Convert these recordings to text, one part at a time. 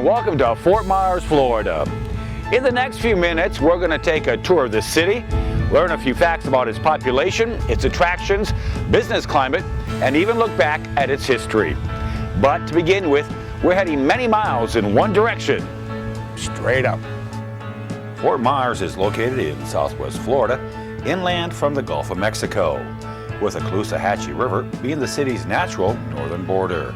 welcome to Fort Myers, Florida. In the next few minutes, we're going to take a tour of the city, learn a few facts about its population, its attractions, business climate, and even look back at its history. But to begin with, we're heading many miles in one direction, straight up. Fort Myers is located in southwest Florida, inland from the Gulf of Mexico, with the Caloosahatchee River being the city's natural northern border.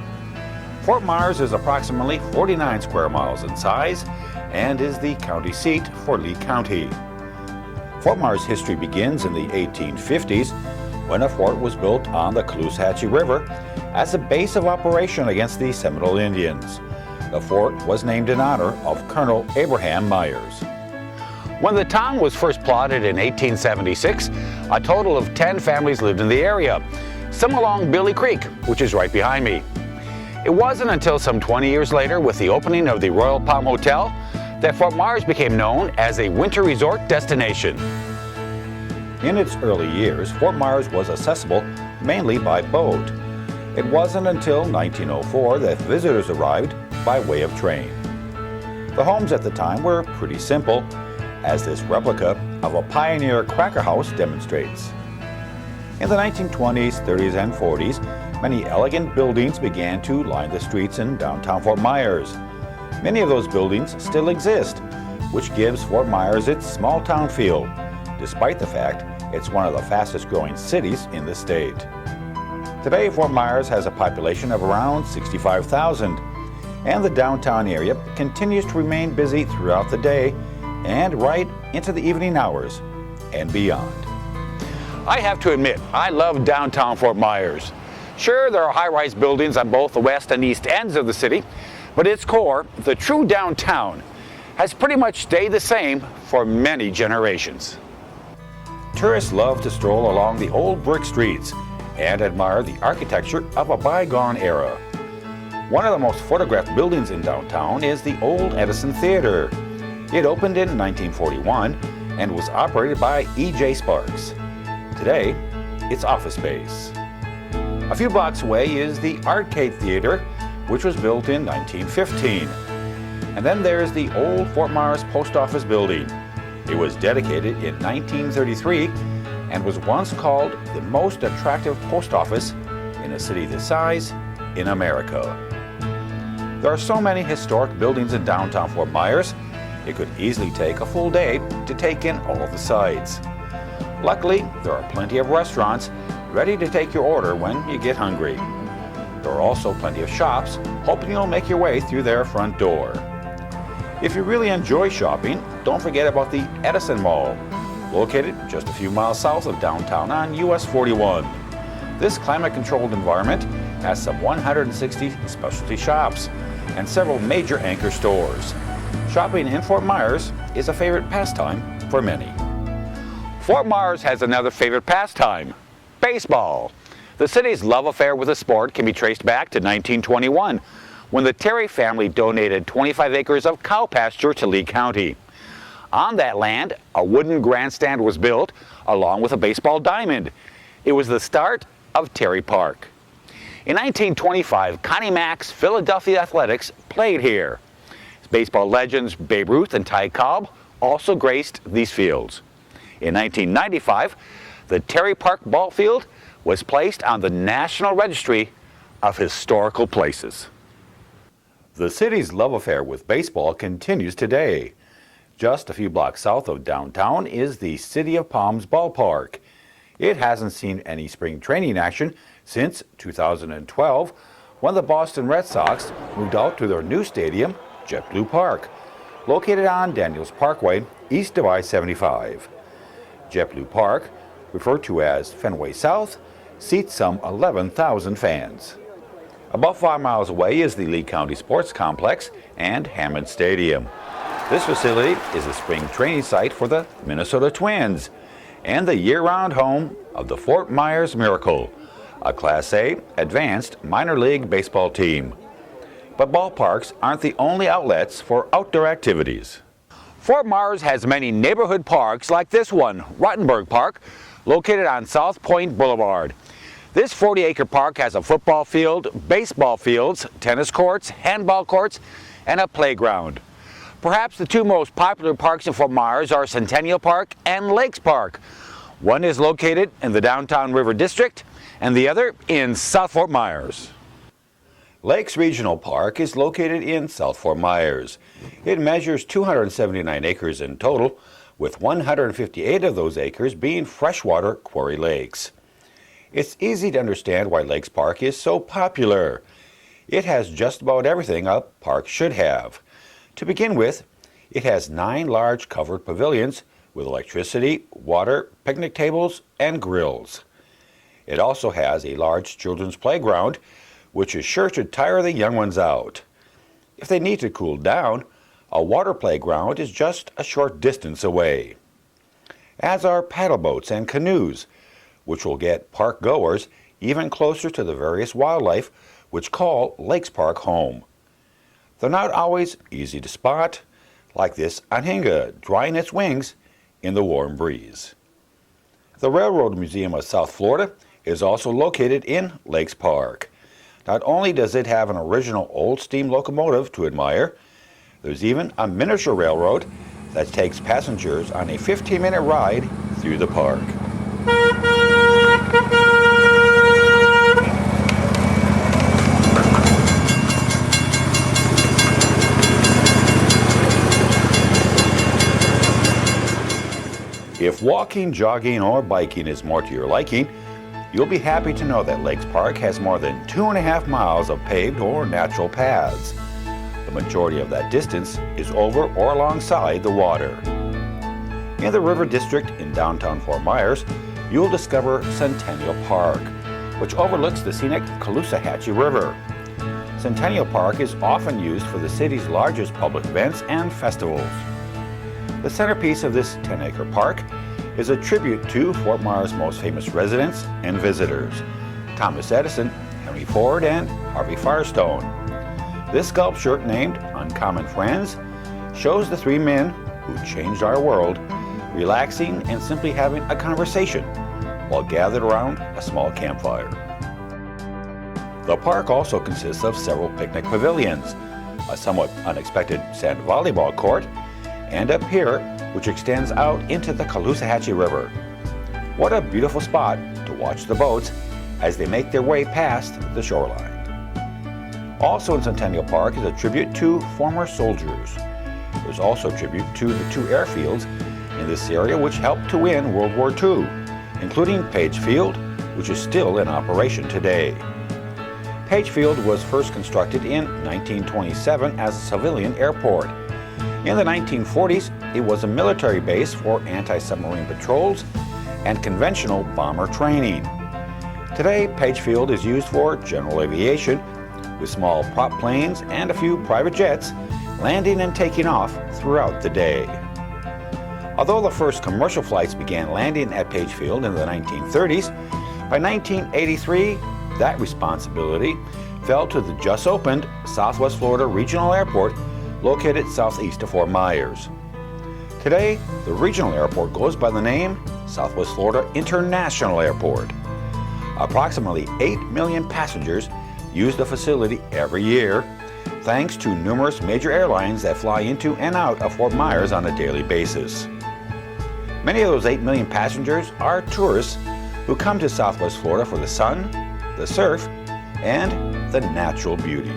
Fort Myers is approximately 49 square miles in size and is the county seat for Lee County. Fort Myers' history begins in the 1850s when a fort was built on the Caloosahatchee River as a base of operation against the Seminole Indians. The fort was named in honor of Colonel Abraham Myers. When the town was first plotted in 1876, a total of 10 families lived in the area, some along Billy Creek, which is right behind me. It wasn't until some 20 years later, with the opening of the Royal Palm Hotel, that Fort Myers became known as a winter resort destination. In its early years, Fort Myers was accessible mainly by boat. It wasn't until 1904 that visitors arrived by way of train. The homes at the time were pretty simple, as this replica of a pioneer cracker house demonstrates. In the 1920s, 30s, and 40s, many elegant buildings began to line the streets in downtown Fort Myers. Many of those buildings still exist, which gives Fort Myers its small town feel, despite the fact it's one of the fastest growing cities in the state. Today, Fort Myers has a population of around 65,000, and the downtown area continues to remain busy throughout the day and right into the evening hours and beyond. I have to admit, I love downtown Fort Myers. Sure, there are high-rise buildings on both the west and east ends of the city, but its core, the true downtown, has pretty much stayed the same for many generations. Tourists love to stroll along the old brick streets and admire the architecture of a bygone era. One of the most photographed buildings in downtown is the old Edison Theater. It opened in 1941 and was operated by E.J. Sparks. Today, it's office space. A few blocks away is the Arcade Theater, which was built in 1915. And then there's the old Fort Myers Post Office building. It was dedicated in 1933 and was once called the most attractive post office in a city this size in America. There are so many historic buildings in downtown Fort Myers, it could easily take a full day to take in all of the sights. Luckily, there are plenty of restaurants ready to take your order when you get hungry. There are also plenty of shops hoping you'll make your way through their front door. If you really enjoy shopping, don't forget about the Edison Mall, located just a few miles south of downtown on US 41. This climate-controlled environment has some 160 specialty shops and several major anchor stores. Shopping in Fort Myers is a favorite pastime for many. Fort Myers has another favorite pastime, baseball. The city's love affair with the sport can be traced back to 1921, when the Terry family donated 25 acres of cow pasture to Lee County. On that land, a wooden grandstand was built, along with a baseball diamond. It was the start of Terry Park. In 1925, Connie Mack's Philadelphia Athletics played here. Baseball legends Babe Ruth and Ty Cobb also graced these fields. In 1995, the Terry Park ball field was placed on the National Registry of Historical Places. The city's love affair with baseball continues today. Just a few blocks south of downtown is the City of Palms ballpark. It hasn't seen any spring training action since 2012, when the Boston Red Sox moved out to their new stadium, JetBlue Park, located on Daniels Parkway, east of I-75. JetBlue Park, referred to as Fenway South, seats some 11,000 fans. About 5 miles away is the Lee County Sports Complex and Hammond Stadium. This facility is a spring training site for the Minnesota Twins and the year-round home of the Fort Myers Miracle, a Class A advanced minor league baseball team. But ballparks aren't the only outlets for outdoor activities. Fort Myers has many neighborhood parks like this one, Rottenberg Park, located on South Point Boulevard. This 40-acre park has a football field, baseball fields, tennis courts, handball courts, and a playground. Perhaps the two most popular parks in Fort Myers are Centennial Park and Lakes Park. One is located in the downtown River District and the other in South Fort Myers. Lakes Regional Park is located in South Fort Myers. It measures 279 acres in total, with 158 of those acres being freshwater quarry lakes. It's easy to understand why Lakes Park is so popular. It has just about everything a park should have. To begin with, it has 9 large covered pavilions with electricity, water, picnic tables, and grills. It also has a large children's playground, which is sure to tire the young ones out. If they need to cool down, a water playground is just a short distance away. As are paddle boats and canoes, which will get park goers even closer to the various wildlife which call Lakes Park home. They're not always easy to spot, like this anhinga drying its wings in the warm breeze. The Railroad Museum of South Florida is also located in Lakes Park. Not only does it have an original old steam locomotive to admire, there's even a miniature railroad that takes passengers on a 15-minute ride through the park. If walking, jogging, or biking is more to your liking, you'll be happy to know that Lakes Park has more than 2.5 miles of paved or natural paths. The majority of that distance is over or alongside the water. In the River District in downtown Fort Myers, you'll discover Centennial Park, which overlooks the scenic Caloosahatchee River. Centennial Park is often used for the city's largest public events and festivals. The centerpiece of this 10-acre park is a tribute to Fort Myers' most famous residents and visitors, Thomas Edison, Henry Ford, and Harvey Firestone. This sculpture, named Uncommon Friends, shows the 3 men who changed our world relaxing and simply having a conversation while gathered around a small campfire. The park also consists of several picnic pavilions, a somewhat unexpected sand volleyball court, and a pier which extends out into the Caloosahatchee River. What a beautiful spot to watch the boats as they make their way past the shoreline. Also in Centennial Park is a tribute to former soldiers. There's also a tribute to the 2 airfields in this area which helped to win World War II, including Page Field, which is still in operation today. Page Field was first constructed in 1927 as a civilian airport. In the 1940s, it was a military base for anti-submarine patrols and conventional bomber training. Today, Page Field is used for general aviation, with small prop planes and a few private jets landing and taking off throughout the day. Although the first commercial flights began landing at Page Field in the 1930s, by 1983, that responsibility fell to the just opened Southwest Florida Regional Airport located southeast of Fort Myers. Today, the regional airport goes by the name Southwest Florida International Airport. Approximately 8 million passengers use the facility every year, thanks to numerous major airlines that fly into and out of Fort Myers on a daily basis. Many of those 8 million passengers are tourists who come to Southwest Florida for the sun, the surf, and the natural beauty.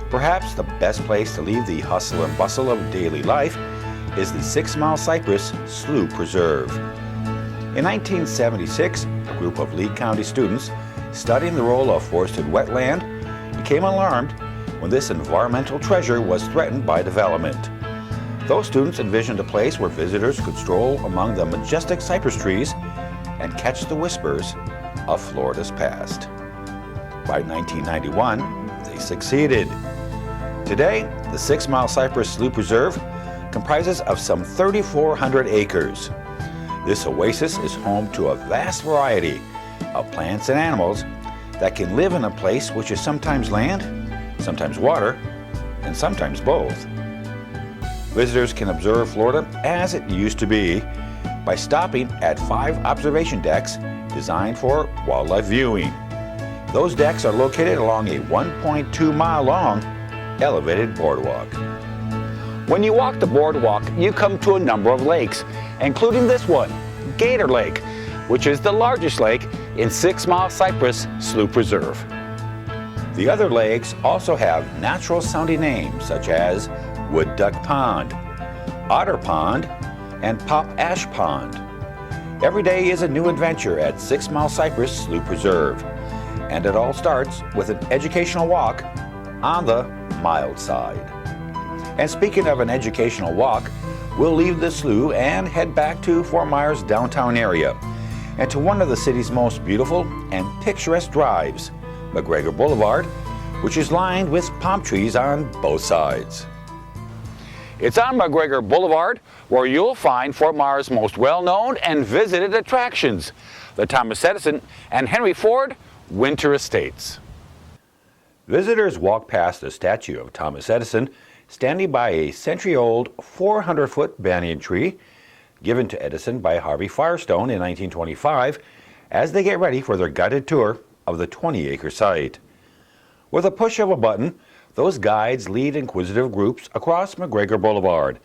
Perhaps the best place to leave the hustle and bustle of daily life is the 6 Mile Cypress Slough Preserve. In 1976, a group of Lee County students studying the role of forested wetland became alarmed when this environmental treasure was threatened by development. Those students envisioned a place where visitors could stroll among the majestic cypress trees and catch the whispers of Florida's past. By 1991, they succeeded. Today, the 6 Mile Cypress Slough Preserve comprises of some 3,400 acres. This oasis is home to a vast variety of plants and animals that can live in a place which is sometimes land, sometimes water, and sometimes both. Visitors can observe Florida as it used to be by stopping at 5 observation decks designed for wildlife viewing. Those decks are located along a 1.2-mile long elevated boardwalk. When you walk the boardwalk, you come to a number of lakes, including this one, Gator Lake, which is the largest lake in 6 Mile Cypress Slough Preserve. The other lakes also have natural sounding names such as Wood Duck Pond, Otter Pond, and Pop Ash Pond. Every day is a new adventure at 6 Mile Cypress Slough Preserve, and it all starts with an educational walk on the mild side. And speaking of an educational walk, we'll leave the slough and head back to Fort Myers' downtown area and to one of the city's most beautiful and picturesque drives, McGregor Boulevard, which is lined with palm trees on both sides. It's on McGregor Boulevard where you'll find Fort Myers' most well-known and visited attractions, the Thomas Edison and Henry Ford Winter Estates. Visitors walk past the statue of Thomas Edison standing by a century-old 400-foot banyan tree given to Edison by Harvey Firestone in 1925 as they get ready for their guided tour of the 20-acre site. With a push of a button, those guides lead inquisitive groups across McGregor Boulevard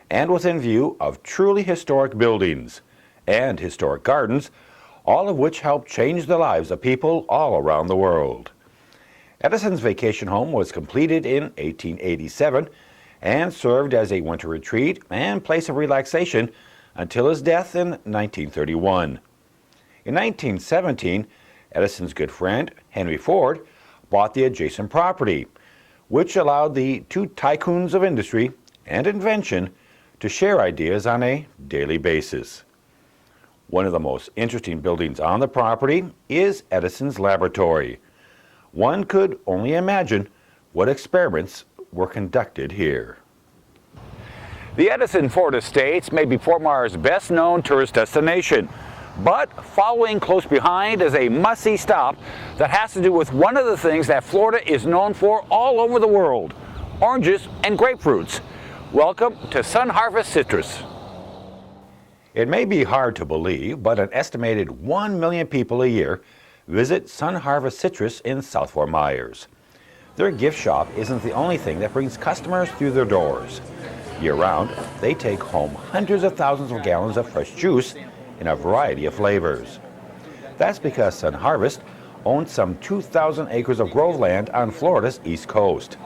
and within view of truly historic buildings and historic gardens, all of which help change the lives of people all around the world. Edison's vacation home was completed in 1887 and served as a winter retreat and place of relaxation until his death in 1931. In 1917, Edison's good friend, Henry Ford, bought the adjacent property, which allowed the two tycoons of industry and invention to share ideas on a daily basis. One of the most interesting buildings on the property is Edison's laboratory. One could only imagine what experiments were conducted here. The Edison Ford Estates may be Fort Myers' best-known tourist destination, but following close behind is a must-see stop that has to do with one of the things that Florida is known for all over the world, oranges and grapefruits. Welcome to Sun Harvest Citrus. It may be hard to believe, but an estimated 1 million people a year visit Sun Harvest Citrus in South Fort Myers. Their gift shop isn't the only thing that brings customers through their doors. Year-round, they take home hundreds of thousands of gallons of fresh juice in a variety of flavors. That's because Sun Harvest owns some 2,000 acres of grove land on Florida's east coast.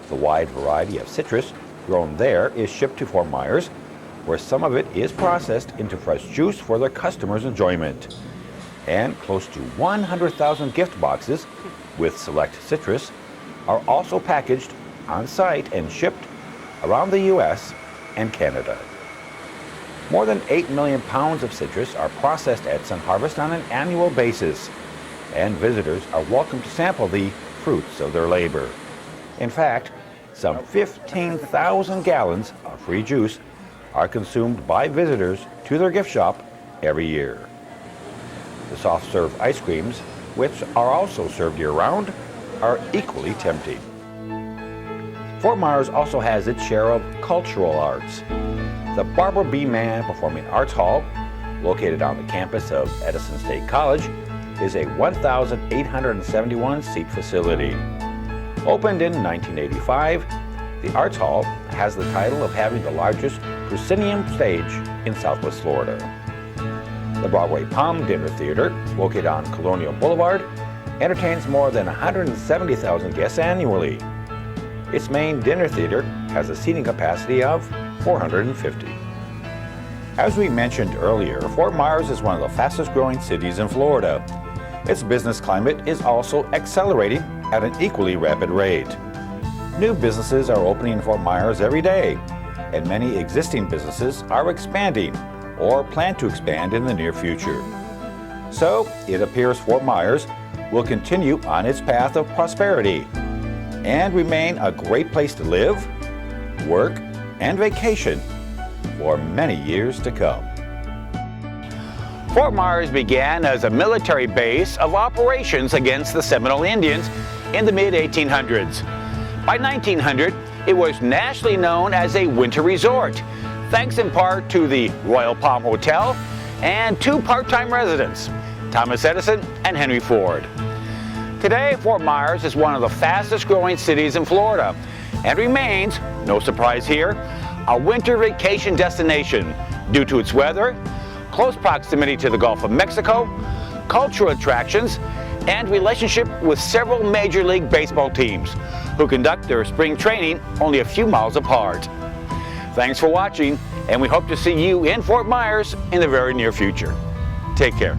The wide variety of citrus grown there is shipped to Fort Myers, where some of it is processed into fresh juice for their customers' enjoyment. And close to 100,000 gift boxes with select citrus are also packaged on site and shipped around the U.S. and Canada. More than 8 million pounds of citrus are processed at Sun Harvest on an annual basis, and visitors are welcome to sample the fruits of their labor. In fact, some 15,000 gallons of free juice are consumed by visitors to their gift shop every year. The soft-serve ice creams, which are also served year-round, are equally tempting. Fort Myers also has its share of cultural arts. The Barbara B. Mann Performing Arts Hall, located on the campus of Edison State College, is a 1,871-seat facility. Opened in 1985, the Arts Hall has the title of having the largest proscenium stage in Southwest Florida. The Broadway Palm Dinner Theater, located on Colonial Boulevard, entertains more than 170,000 guests annually. Its main dinner theater has a seating capacity of 450. As we mentioned earlier, Fort Myers is one of the fastest growing cities in Florida. Its business climate is also accelerating at an equally rapid rate. New businesses are opening in Fort Myers every day, and many existing businesses are expanding or plan to expand in the near future. So it appears Fort Myers will continue on its path of prosperity and remain a great place to live, work, and vacation for many years to come. Fort Myers began as a military base of operations against the Seminole Indians in the mid-1800s. By 1900, it was nationally known as a winter resort, thanks in part to the Royal Palm Hotel and two part-time residents, Thomas Edison and Henry Ford. Today, Fort Myers is one of the fastest growing cities in Florida, and remains, no surprise here, a winter vacation destination due to its weather, close proximity to the Gulf of Mexico, cultural attractions, and relationship with several Major League Baseball teams who conduct their spring training only a few miles apart. Thanks for watching, and we hope to see you in Fort Myers in the very near future. Take care.